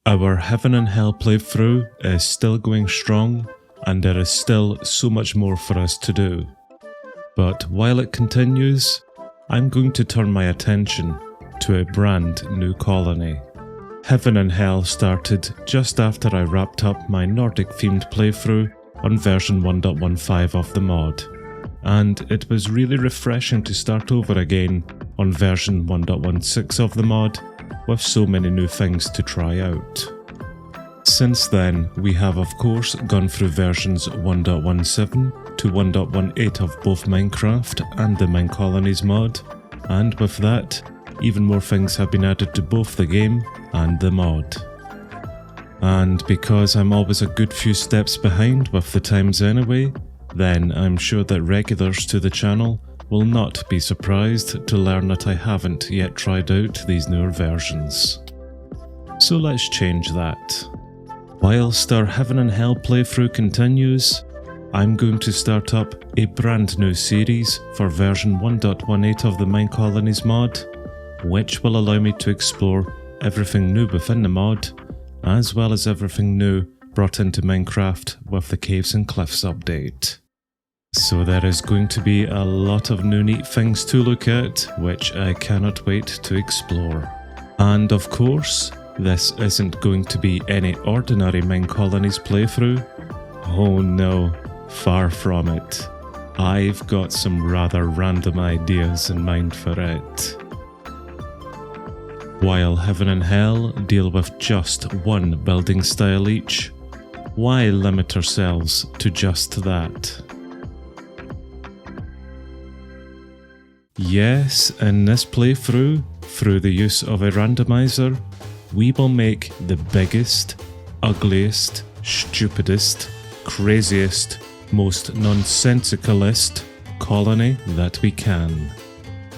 Our Heaven and Hell playthrough is still going strong, and there is still so much more for us to do. But while it continues, I'm going to turn my attention to a brand new colony. Heaven and Hell started just after I wrapped up my Nordic themed playthrough on version 1.15 of the mod, and it was really refreshing to start over again on version 1.16 of the mod with so many new things to try out. Since then, we have of course gone through versions 1.17 to 1.18 of both Minecraft and the MineColonies mod, and with that, even more things have been added to both the game and the mod. And because I'm always a good few steps behind with the times anyway, then I'm sure that regulars to the channel will not be surprised to learn that I haven't yet tried out these newer versions. So let's change that. Whilst our Heaven and Hell playthrough continues, I'm going to start up a brand new series for version 1.18 of the MineColonies mod, which will allow me to explore everything new within the mod, as well as everything new brought into Minecraft with the Caves and Cliffs update. So there is going to be a lot of new neat things to look at, which I cannot wait to explore. And of course, this isn't going to be any ordinary MineColonies playthrough. Oh no, far from it. I've got some rather random ideas in mind for it. While Heaven and Hell deal with just one building style each, why limit ourselves to just that? Yes, in this playthrough, through the use of a randomizer, we will make the biggest, ugliest, stupidest, craziest, most nonsensicalist colony that we can.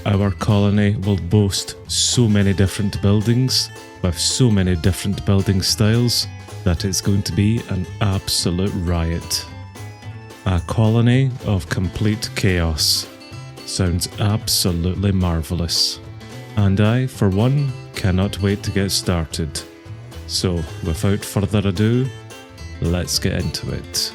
Our colony will boast so many different buildings, with so many different building styles, that it's going to be an absolute riot. A colony of complete chaos. Sounds absolutely marvellous. And I, for one, cannot wait to get started. So, without further ado, let's get into it.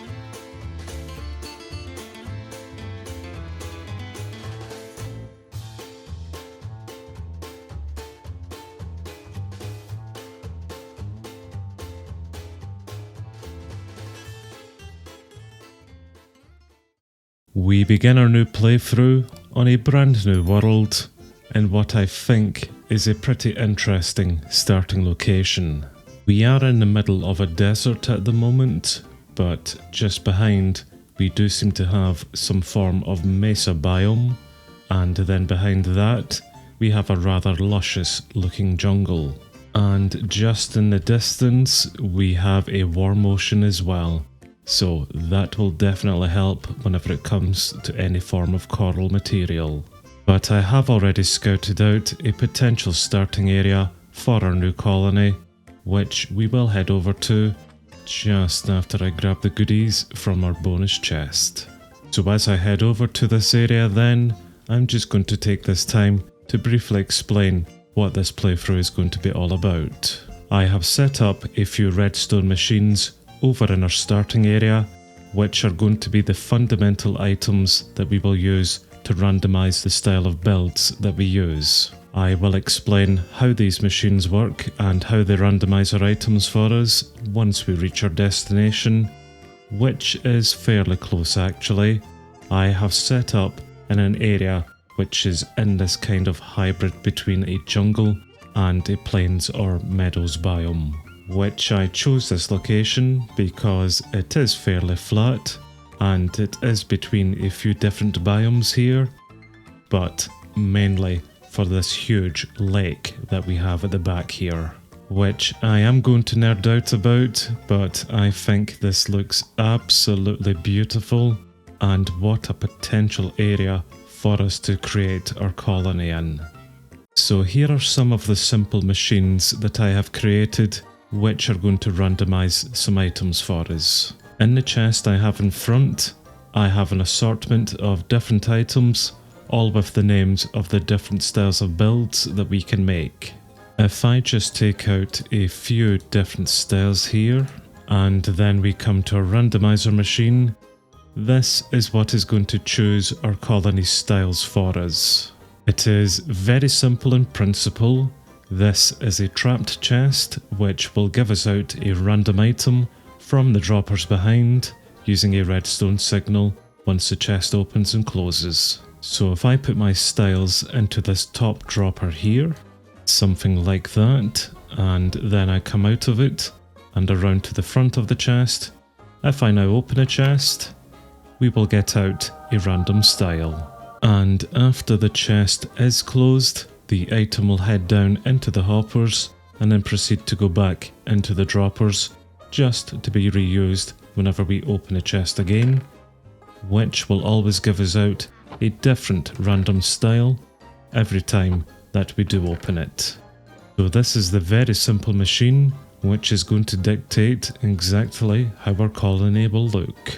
We begin our new playthrough on a brand new world in what I think is a pretty interesting starting location. We are in the middle of a desert at the moment, but just behind we do seem to have some form of mesa biome, and then behind that we have a rather luscious looking jungle. And just in the distance we have a warm ocean as well. So that will definitely help whenever it comes to any form of coral material. But I have already scouted out a potential starting area for our new colony, which we will head over to just after I grab the goodies from our bonus chest. So as I head over to this area then, I'm just going to take this time to briefly explain what this playthrough is going to be all about. I have set up a few redstone machines over in our starting area, which are going to be the fundamental items that we will use to randomize the style of builds that we use. I will explain how these machines work and how they randomize our items for us once we reach our destination, which is fairly close actually. I have set up in an area which is in this kind of hybrid between a jungle and a plains or meadows biome. Which I chose this location because it is fairly flat and it is between a few different biomes here, but mainly for this huge lake that we have at the back here, which I am going to nerd out about, but I think this looks absolutely beautiful, and what a potential area for us to create our colony in. So here are some of the simple machines that I have created, which are going to randomize some items for us. In the chest I have in front, I have an assortment of different items, all with the names of the different styles of builds that we can make. If I just take out a few different styles here, and then we come to our randomizer machine, this is what is going to choose our colony styles for us. It is very simple in principle. This is a trapped chest which will give us out a random item from the droppers behind using a redstone signal once the chest opens and closes. So if I put my styles into this top dropper here, something like that, and then I come out of it and around to the front of the chest, if I now open a chest, we will get out a random style. And after the chest is closed, the item will head down into the hoppers and then proceed to go back into the droppers just to be reused whenever we open a chest again, which will always give us out a different random style every time that we do open it. So this is the very simple machine which is going to dictate exactly how our colony will look.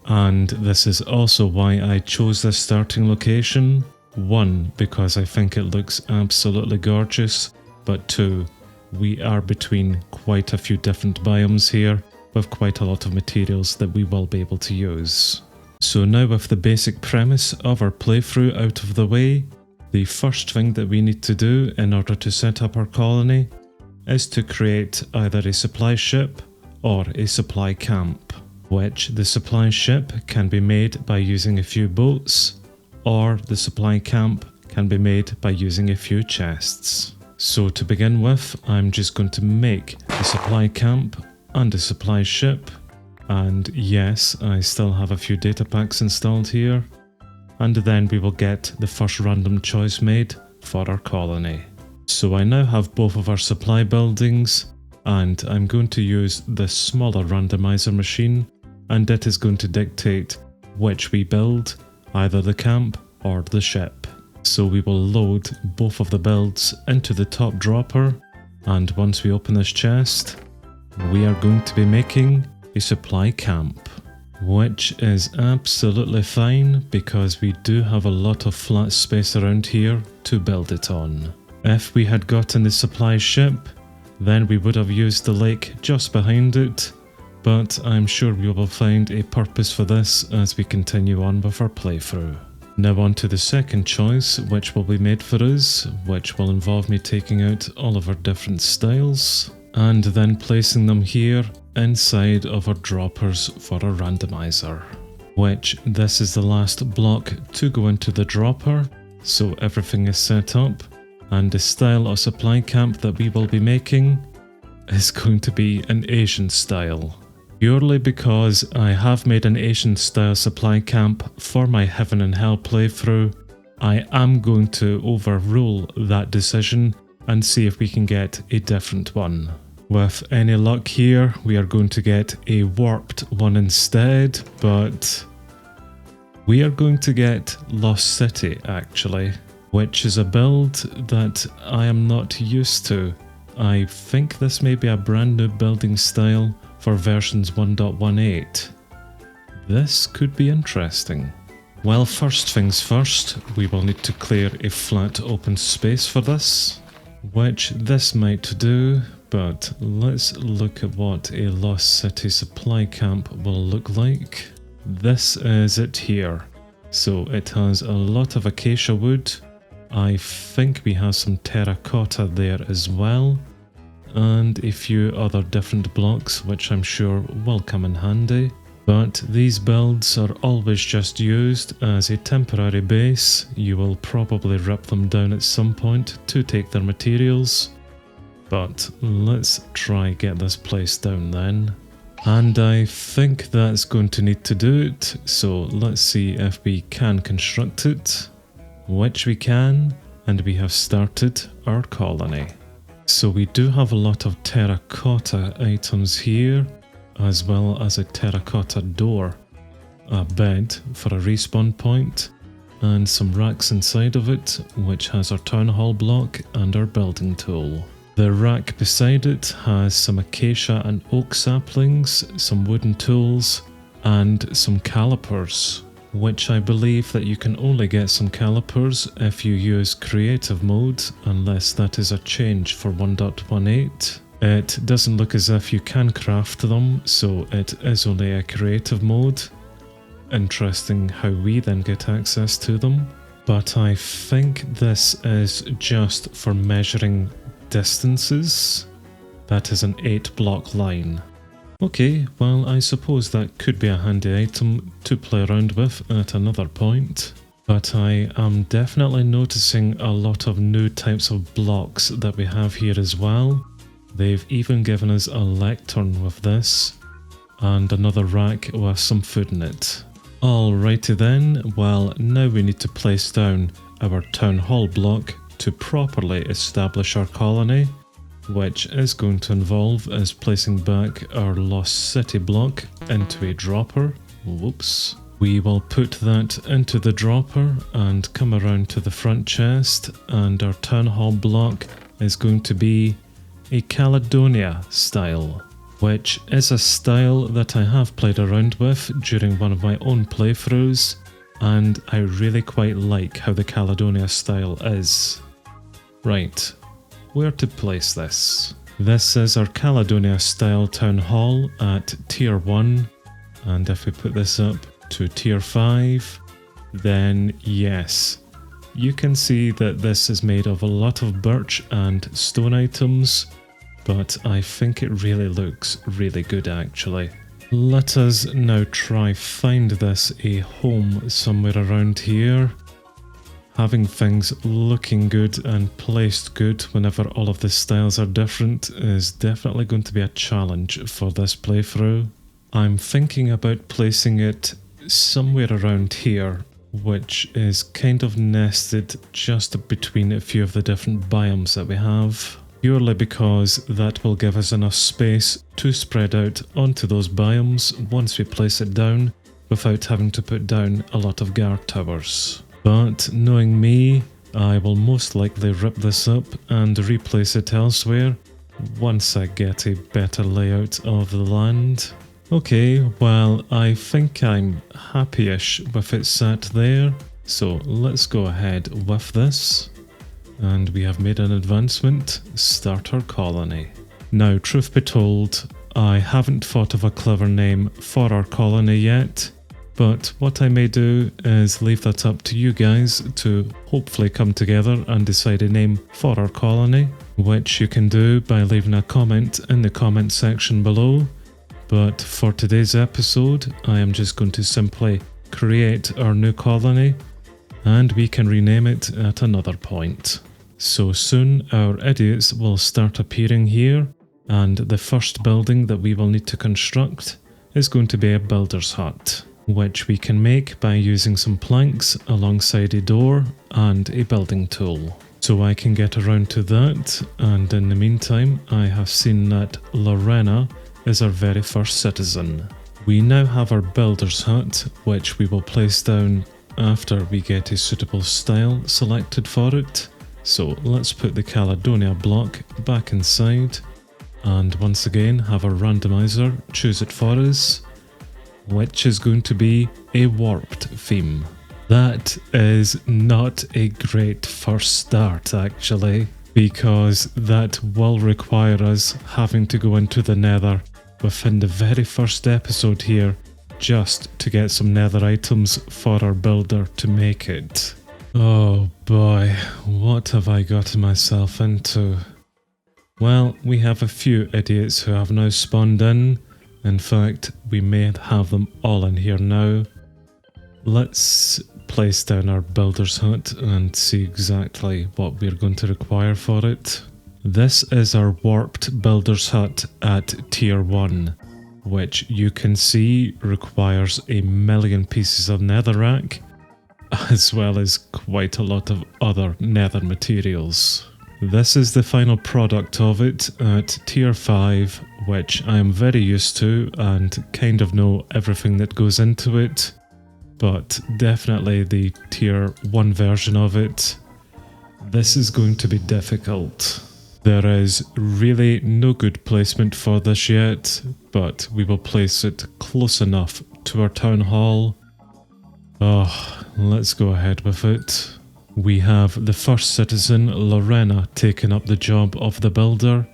And this is also why I chose this starting location. 1, because I think it looks absolutely gorgeous, but 2, we are between quite a few different biomes here with quite a lot of materials that we will be able to use. So now with the basic premise of our playthrough out of the way, the first thing that we need to do in order to set up our colony is to create either a supply ship or a supply camp, which the supply ship can be made by using a few boats, or the supply camp can be made by using a few chests. So to begin with, I'm just going to make a supply camp and a supply ship, and yes, I still have a few data packs installed here, and then we will get the first random choice made for our colony. So I now have both of our supply buildings, and I'm going to use this smaller randomizer machine, and it is going to dictate which we build, either the camp or the ship. So we will load both of the builds into the top dropper, and once we open this chest, we are going to be making a supply camp, which is absolutely fine because we do have a lot of flat space around here to build it on. If we had gotten the supply ship, then we would have used the lake just behind it, but I'm sure we will find a purpose for this as we continue on with our playthrough. Now on to the second choice, which will be made for us, which will involve me taking out all of our different styles and then placing them here inside of our droppers for our randomizer, which this is the last block to go into the dropper, so everything is set up, and the style of supply camp that we will be making is going to be an Asian style. Purely because I have made an Asian style supply camp for my Heaven and Hell playthrough, I am going to overrule that decision and see if we can get a different one. With any luck here, we are going to get a warped one instead, but we are going to get Lost City actually, which is a build that I am not used to. I think this may be a brand new building style for versions 1.18. This could be interesting. Well, first things first, we will need to clear a flat open space for this, which this might do, but let's look at what a Lost City supply camp will look like. This is it here. So it has a lot of acacia wood. I think we have some terracotta there as well, and a few other different blocks which I'm sure will come in handy. But these builds are always just used as a temporary base. You will probably rip them down at some point to take their materials. But let's try get this place down then. And I think that's going to need to do it, so let's see if we can construct it. Which we can, and we have started our colony. So we do have a lot of terracotta items here, as well as a terracotta door, a bed for a respawn point, and some racks inside of it, which has our town hall block and our building tool. The rack beside it has some acacia and oak saplings, some wooden tools, and some calipers. which I believe that you can only get some calipers if you use creative mode, unless that is a change for 1.18. It doesn't look as if you can craft them, so it is only a creative mode. Interesting how we then get access to them. But I think this is just for measuring distances. That is an 8-block line. Okay, well I suppose that could be a handy item to play around with at another point. But I am definitely noticing a lot of new types of blocks that we have here as well. They've even given us a lectern with this, and another rack with some food in it. Alrighty then, well now we need to place down our town hall block to properly establish our colony, which is going to involve us placing back our Lost City block into a dropper. Whoops. We will put that into the dropper and come around to the front chest, and our town hall block is going to be a Caledonia style, which is a style that I have played around with during one of my own playthroughs, and I really quite like how the Caledonia style is. Right, where to place this? This is our Caledonia style town hall at tier 1, and if we put this up to tier 5, then yes, you can see that this is made of a lot of birch and stone items, but I think it really looks really good actually. Let us now try find this a home somewhere around here. Having things looking good and placed good whenever all of the styles are different is definitely going to be a challenge for this playthrough. I'm thinking about placing it somewhere around here, which is kind of nested just between a few of the different biomes that we have. Purely because that will give us enough space to spread out onto those biomes once we place it down without having to put down a lot of guard towers. But knowing me, I will most likely rip this up and replace it elsewhere once I get a better layout of the land. Okay, well I think I'm happy-ish with it sat there, so let's go ahead with this. And we have made an advancement, start our colony. Now, truth be told, I haven't thought of a clever name for our colony yet, but what I may do is leave that up to you guys to hopefully come together and decide a name for our colony, which you can do by leaving a comment in the comment section below. But for today's episode, I am just going to simply create our new colony, and we can rename it at another point. So soon our idiots will start appearing here, and the first building that we will need to construct is going to be a builder's hut, which we can make by using some planks alongside a door and a building tool. So I can get around to that, and in the meantime I have seen that Lorena is our very first citizen. We now have our builder's hut, which we will place down after we get a suitable style selected for it. So let's put the Caledonia block back inside, and once again have our randomizer choose it for us, which is going to be a warped theme. That is not a great first start actually, because that will require us having to go into the nether within the very first episode here just to get some nether items for our builder to make it. Oh boy, what have I gotten myself into? Well, we have a few idiots who have now spawned in. In fact, we may have them all in here now. Let's place down our builder's hut and see exactly what we're going to require for it. This is our warped builder's hut at tier 1, which you can see requires 1,000,000 pieces of netherrack, as well as quite a lot of other nether materials. This is the final product of it at tier 5, which I am very used to and kind of know everything that goes into it, but definitely the tier 1 version of it, this is going to be difficult. There is really no good placement for this yet, but we will place it close enough to our town hall Oh, let's go ahead with it. We have the first citizen, Lorena, taking up the job of the builder,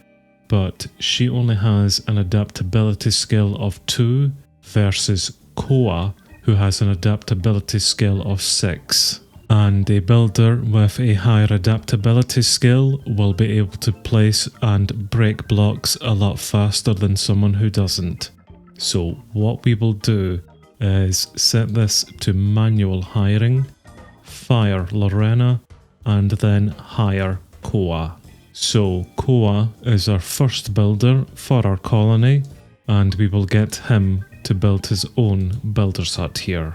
but she only has an adaptability skill of 2 versus Koa, who has an adaptability skill of 6. And a builder with a higher adaptability skill will be able to place and break blocks a lot faster than someone who doesn't. So what we will do is set this to manual hiring, fire Lorena, and then hire Koa. So Koa is our first builder for our colony, and we will get him to build his own builder's hut here.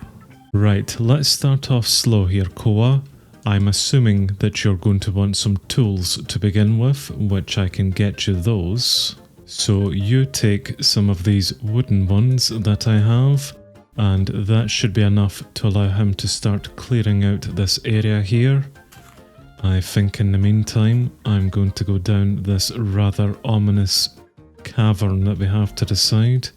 Right, let's start off slow here, Koa. I'm assuming that you're going to want some tools to begin with, which I can get you those. So you take some of these wooden ones that I have, and that should be enough to allow him to start clearing out this area here. I think in the meantime, I'm going to go down this rather ominous cavern that we have to the side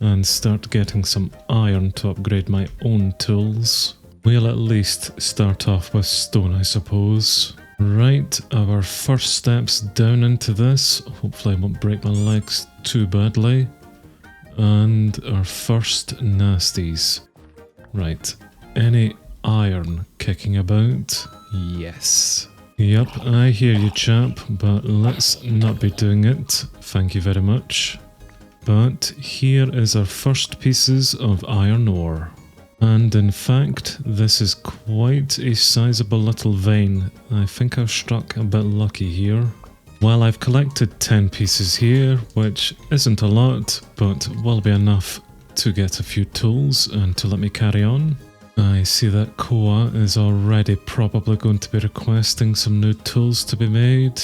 and start getting some iron to upgrade my own tools. We'll at least start off with stone, I suppose. Right, our first steps down into this. Hopefully I won't break my legs too badly. And our first nasties. Right, any iron kicking about? Yes. Yep, I hear you, chap, but let's not be doing it. Thank you very much. But here is our first pieces of iron ore. And in fact, this is quite a sizable little vein. I think I've struck a bit lucky here. Well, I've collected 10 pieces here, which isn't a lot, but will be enough to get a few tools and to let me carry on. I see that Koa is already probably going to be requesting some new tools to be made.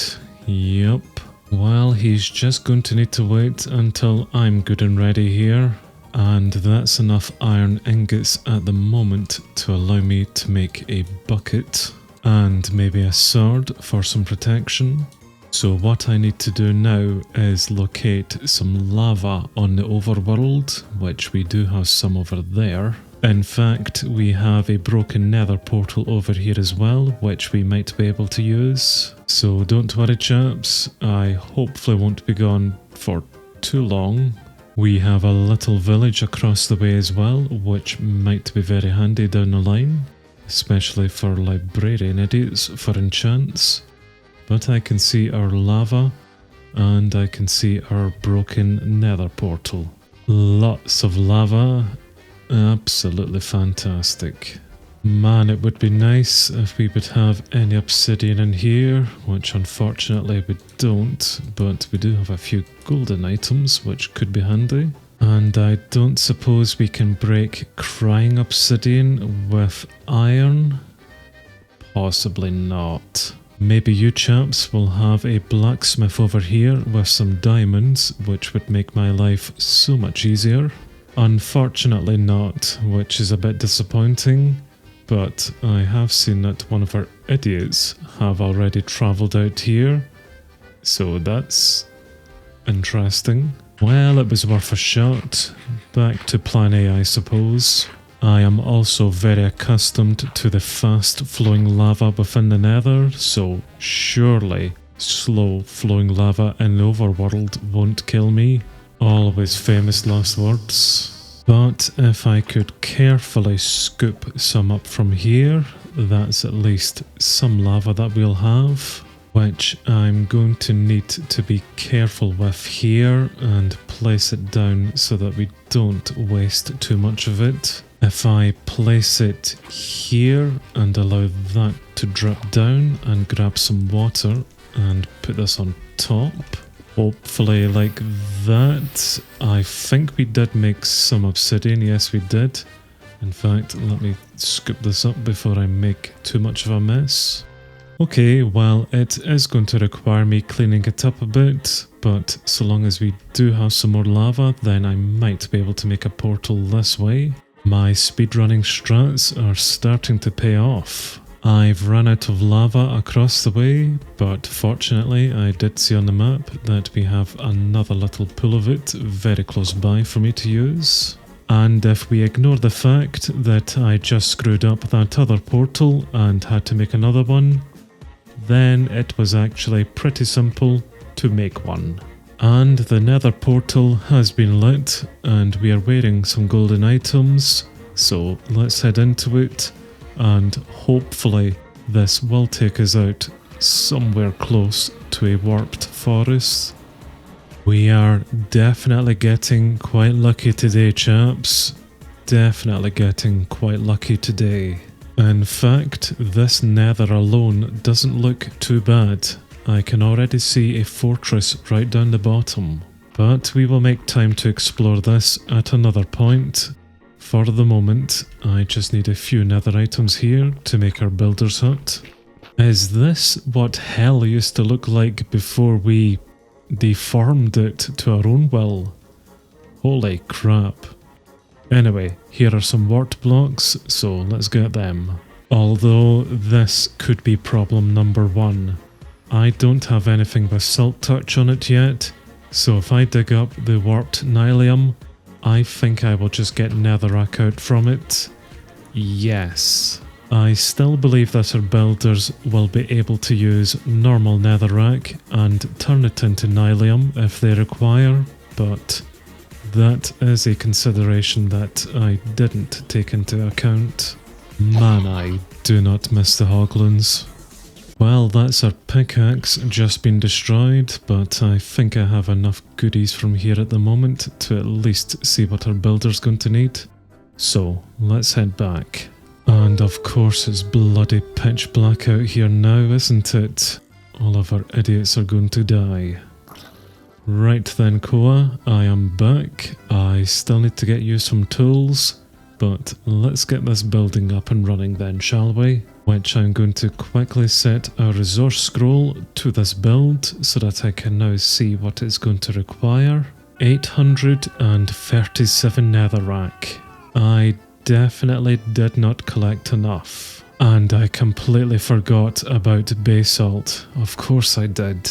Yup. Well, he's just going to need to wait until I'm good and ready here. And that's enough iron ingots at the moment to allow me to make a bucket and maybe a sword for some protection. So what I need to do now is locate some lava on the overworld, which we do have some over there. In fact, we have a broken nether portal over here as well, which we might be able to use. So don't worry, chaps, I hopefully won't be gone for too long. We have a little village across the way as well, which might be very handy down the line, especially for librarian idiots for enchants. But I can see our lava, and I can see our broken nether portal. Lots of lava. Absolutely fantastic. Man, it would be nice if we would have any obsidian in here, which unfortunately we don't, but we do have a few golden items which could be handy. And I don't suppose we can break crying obsidian with iron? Possibly not. Maybe you chaps will have a blacksmith over here with some diamonds, which would make my life so much easier. Unfortunately not, which is a bit disappointing, but I have seen that one of our idiots have already travelled out here, so that's interesting. Well, it was worth a shot. Back to plan A, I suppose. I am also very accustomed to the fast flowing lava within the nether, so surely slow flowing lava in the overworld won't kill me. Always famous last words. But if I could carefully scoop some up from here, that's at least some lava that we'll have, which I'm going to need to be careful with here and place it down so that we don't waste too much of it. If I place it here and allow that to drip down and grab some water and put this on top, hopefully like that. I think we did make some obsidian, yes we did. In fact, let me scoop this up before I make too much of a mess. Okay, well it is going to require me cleaning it up a bit, but so long as we do have some more lava, then I might be able to make a portal this way. My speedrunning strats are starting to pay off. I've run out of lava across the way, but fortunately I did see on the map that we have another little pool of it very close by for me to use. And if we ignore the fact that I just screwed up that other portal and had to make another one, then it was actually pretty simple to make one. And the nether portal has been lit and we are wearing some golden items, so let's head into it and hopefully this will take us out somewhere close to a warped forest. We are definitely getting quite lucky today, chaps. Definitely getting quite lucky today. In fact, this nether alone doesn't look too bad. I can already see a fortress right down the bottom. But we will make time to explore this at another point. For the moment, I just need a few nether items here to make our builder's hut. Is this what hell used to look like before we deformed it to our own will? Holy crap. Anyway, here are some wart blocks, so let's get them. Although this could be problem number 1. I don't have anything with salt touch on it yet, so if I dig up the warped nylium, I think I will just get netherrack out from it. Yes. I still believe that our builders will be able to use normal netherrack and turn it into nylium if they require, but that is a consideration that I didn't take into account. Man, I do not miss the hoglins. Well, that's our pickaxe just been destroyed, but I think I have enough goodies from here at the moment to at least see what our builder's going to need. So, let's head back. And of course it's bloody pitch black out here now, isn't it? All of our idiots are going to die. Right then, Koa, I am back. I still need to get you some tools, but let's get this building up and running then, shall we? Which I'm going to quickly set a resource scroll to this build so that I can now see what it's going to require. 837 netherrack. I definitely did not collect enough. And I completely forgot about basalt. Of course I did.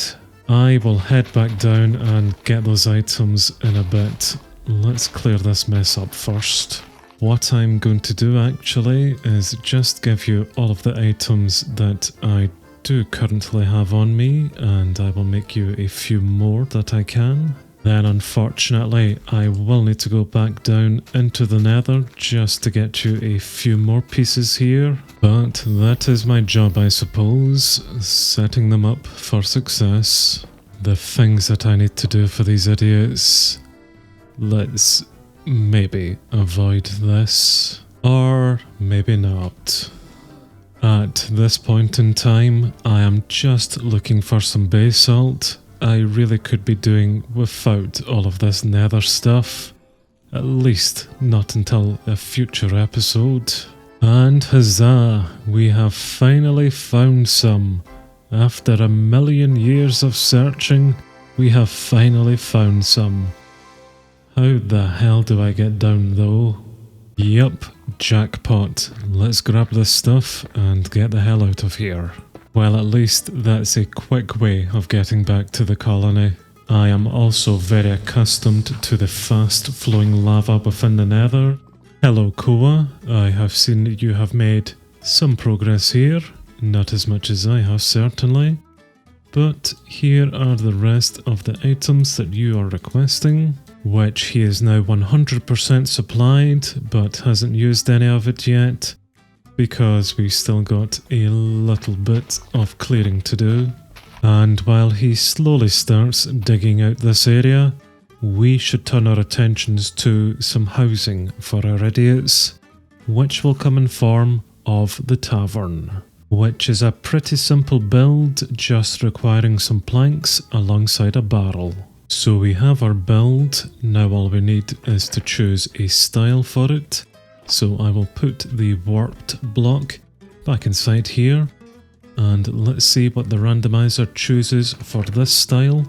I will head back down and get those items in a bit. Let's clear this mess up first. What I'm going to do actually is just give you all of the items that I do currently have on me, and I will make you a few more that I can. Then unfortunately I will need to go back down into the nether just to get you a few more pieces here. But that is my job, I suppose, setting them up for success. The things that I need to do for these idiots. Let's maybe avoid this. Or maybe not. At this point in time, I am just looking for some basalt. I really could be doing without all of this nether stuff. At least not until a future episode. And huzzah, we have finally found some. After a million years of searching, we have finally found some. How the hell do I get down though? Yup, jackpot. Let's grab this stuff and get the hell out of here. Well, at least that's a quick way of getting back to the colony. I am also very accustomed to the fast flowing lava within the nether. Hello Koa, I have seen that you have made some progress here. Not as much as I have certainly. But here are the rest of the items that you are requesting, which he is now 100% supplied, but hasn't used any of it yet, because we've still got a little bit of clearing to do. And while he slowly starts digging out this area, we should turn our attentions to some housing for our idiots, which will come in form of the tavern, which is a pretty simple build, just requiring some planks alongside a barrel. So we have our build, now all we need is to choose a style for it. So I will put the warped block back inside here, and let's see what the randomizer chooses for this style.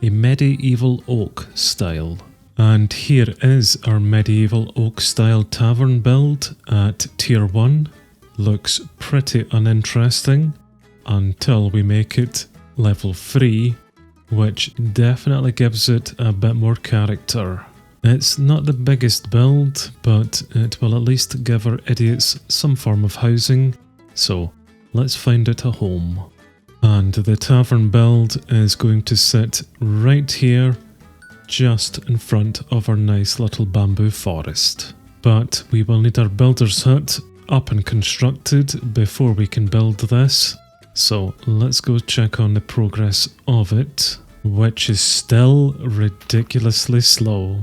A medieval oak style. And here is our medieval oak style tavern build at tier 1. Looks pretty uninteresting until we make it level 3, which definitely gives it a bit more character. It's not the biggest build, but it will at least give our idiots some form of housing, so let's find it a home. And the tavern build is going to sit right here, just in front of our nice little bamboo forest. But we will need our builder's hut up and constructed before we can build this, so let's go check on the progress of it, which is still ridiculously slow.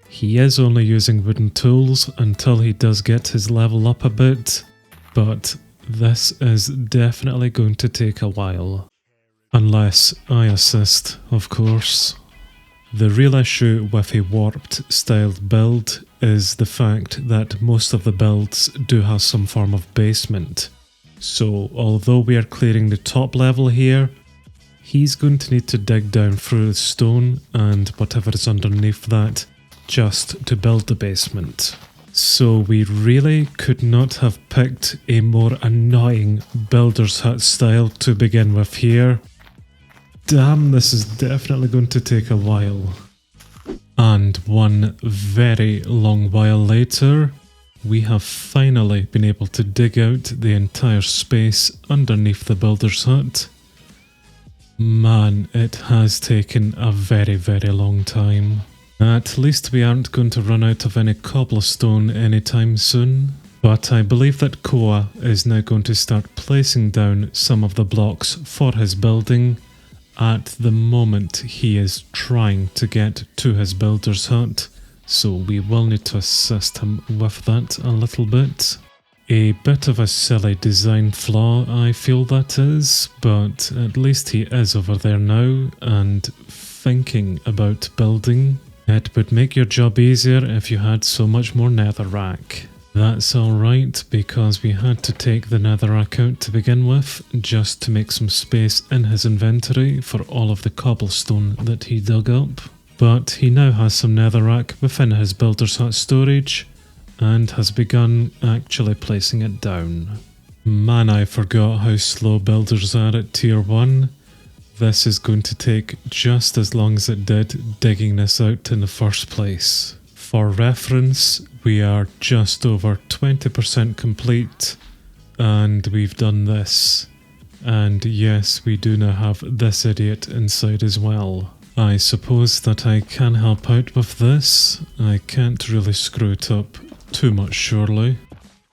He is only using wooden tools until he does get his level up a bit, but this is definitely going to take a while. Unless I assist, of course. The real issue with a warped styled build is the fact that most of the builds do have some form of basement. So although we are clearing the top level here, he's going to need to dig down through the stone and whatever is underneath that just to build the basement. So we really could not have picked a more annoying builder's hut style to begin with here. Damn, this is definitely going to take a while. And one very long while later, we have finally been able to dig out the entire space underneath the builder's hut. Man, it has taken a very, very long time. At least we aren't going to run out of any cobblestone anytime soon. But I believe that Koa is now going to start placing down some of the blocks for his building at the moment he is trying to get to his builder's hut, so we will need to assist him with that a little bit. A bit of a silly design flaw, I feel that is, but at least he is over there now and thinking about building. It would make your job easier if you had so much more netherrack. That's alright, because we had to take the netherrack out to begin with, just to make some space in his inventory for all of the cobblestone that he dug up. But he now has some netherrack within his builder's hut storage, and has begun actually placing it down. Man, I forgot how slow builders are at tier 1. This is going to take just as long as it did digging this out in the first place. For reference, we are just over 20% complete, and we've done this. And yes, we do now have this idiot inside as well. I suppose that I can help out with this. I can't really screw it up too much, surely.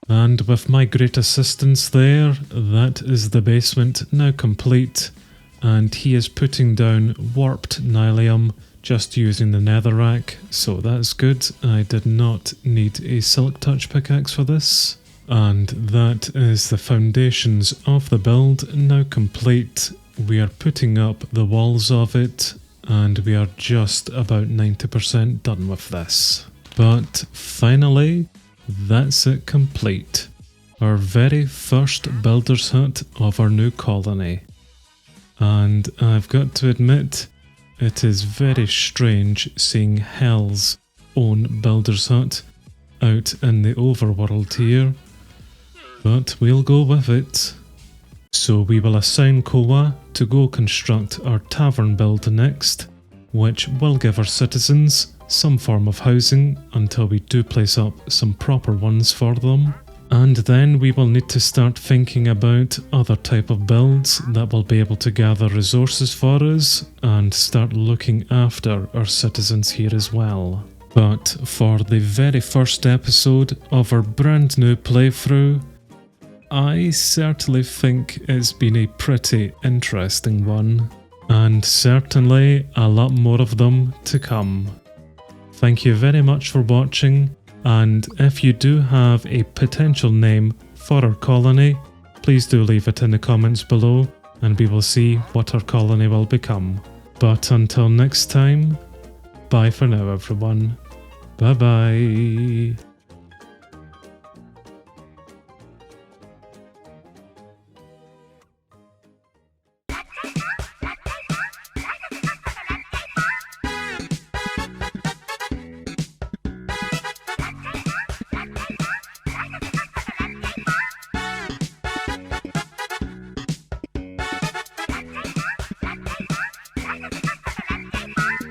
And with my great assistance there, that is the basement now complete. And he is putting down warped nylium just using the netherrack, so that's good. I did not need a silk touch pickaxe for this. And that is the foundations of the build now complete. We are putting up the walls of it, and we are just about 90% done with this. But finally, that's it complete. Our very first builder's hut of our new colony. And I've got to admit, it is very strange seeing Hell's own builder's hut out in the overworld here, but we'll go with it. So we will assign Koa to go construct our tavern build next, which will give our citizens some form of housing until we do place up some proper ones for them. And then we will need to start thinking about other type of builds that will be able to gather resources for us and start looking after our citizens here as well. But for the very first episode of our brand new playthrough, I certainly think it's been a pretty interesting one, and certainly a lot more of them to come. Thank you very much for watching. And if you do have a potential name for our colony, please do leave it in the comments below and we will see what our colony will become. But until next time, bye for now everyone. Bye bye.